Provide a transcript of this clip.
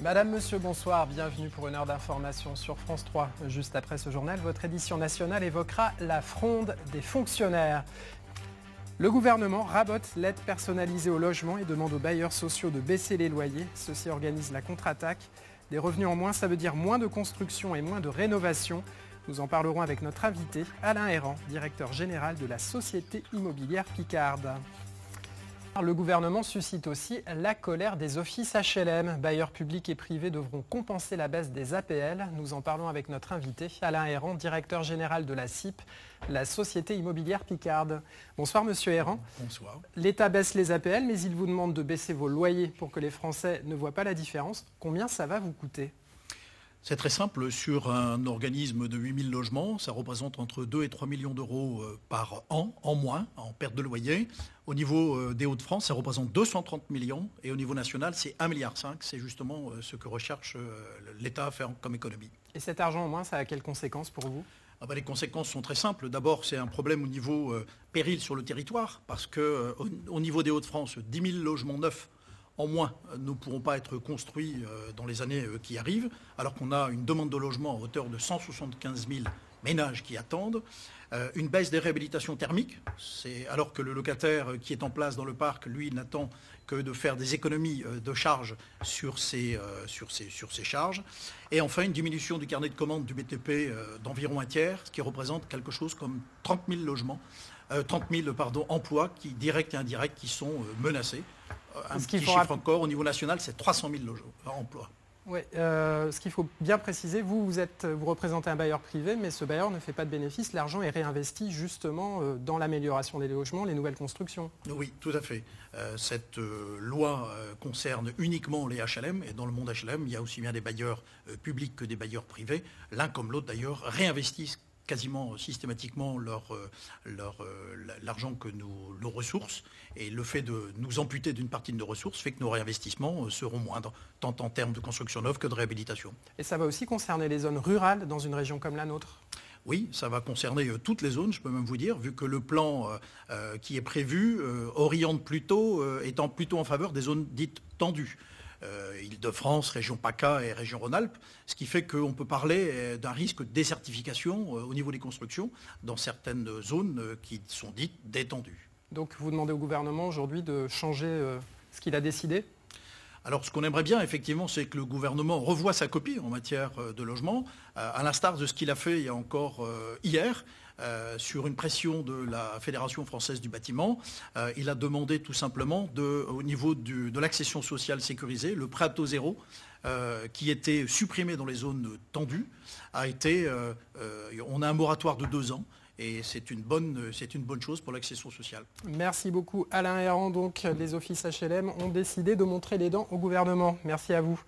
Madame, Monsieur, bonsoir, bienvenue pour une heure d'information sur France 3. Juste après ce journal, votre édition nationale évoquera la fronde des fonctionnaires. Le gouvernement rabote l'aide personnalisée au logement et demande aux bailleurs sociaux de baisser les loyers. Ceux-ci organisent la contre-attaque. Des revenus en moins, ça veut dire moins de construction et moins de rénovation. Nous en parlerons avec notre invité, Alain Errand, directeur général de la Société Immobilière Picarde. Le gouvernement suscite aussi la colère des offices HLM. Bailleurs publics et privés devront compenser la baisse des APL. Nous en parlons avec notre invité, Alain Errand, directeur général de la SIP, la Société Immobilière Picarde. Bonsoir Monsieur Errand. Bonsoir. L'État baisse les APL, mais il vous demande de baisser vos loyers pour que les Français ne voient pas la différence. Combien ça va vous coûter ? C'est très simple, sur un organisme de 8000 logements, ça représente entre 2 et 3 millions d'euros par an, en moins, en perte de loyer. Au niveau des Hauts-de-France, ça représente 230 millions et au niveau national, c'est 1,5 milliard. C'est justement ce que recherche l'État à faire comme économie. Et cet argent en moins, ça a quelles conséquences pour vous ? Les conséquences sont très simples. D'abord, c'est un problème au niveau péril sur le territoire, parce qu'au niveau des Hauts-de-France, 10 000 logements neufs en moins ne pourront pas être construits dans les années qui arrivent, alors qu'on a une demande de logement à hauteur de 175 000 ménages qui attendent. Une baisse des réhabilitations thermiques, alors que le locataire qui est en place dans le parc, lui, n'attend que de faire des économies de charges sur ses charges. Et enfin, une diminution du carnet de commandes du BTP d'environ un tiers, ce qui représente quelque chose comme 30 000 emplois directs et indirects qui sont menacés. Un petit chiffre encore, au niveau national, c'est 300 000 emplois. Oui, ce qu'il faut bien préciser, vous représentez un bailleur privé, mais ce bailleur ne fait pas de bénéfice. L'argent est réinvesti justement dans l'amélioration des logements, les nouvelles constructions. Oui, tout à fait. Cette loi concerne uniquement les HLM, et dans le monde HLM, il y a aussi bien des bailleurs publics que des bailleurs privés. L'un comme l'autre d'ailleurs réinvestissent quasiment systématiquement l'argent que nos ressources, et le fait de nous amputer d'une partie de nos ressources fait que nos réinvestissements seront moindres, tant en termes de construction neuve que de réhabilitation. Et ça va aussi concerner les zones rurales dans une région comme la nôtre ? Oui, ça va concerner toutes les zones, je peux même vous dire, vu que le plan qui est prévu oriente étant plutôt en faveur des zones dites tendues. Île-de-France, région PACA et région Rhône-Alpes, ce qui fait qu'on peut parler d'un risque de désertification au niveau des constructions dans certaines zones qui sont dites détendues. Donc vous demandez au gouvernement aujourd'hui de changer ce qu'il a décidé ? Alors ce qu'on aimerait bien effectivement, c'est que le gouvernement revoie sa copie en matière de logement, à l'instar de ce qu'il a fait il y a encore hier, sur une pression de la Fédération française du bâtiment. Il a demandé tout simplement au niveau de l'accession sociale sécurisée, le prêt à taux zéro, qui était supprimé dans les zones tendues, on a un moratoire de 2 ans. Et c'est une bonne chose pour l'accession sociale. Merci beaucoup Alain Errand. Donc les offices HLM ont décidé de montrer les dents au gouvernement. Merci à vous.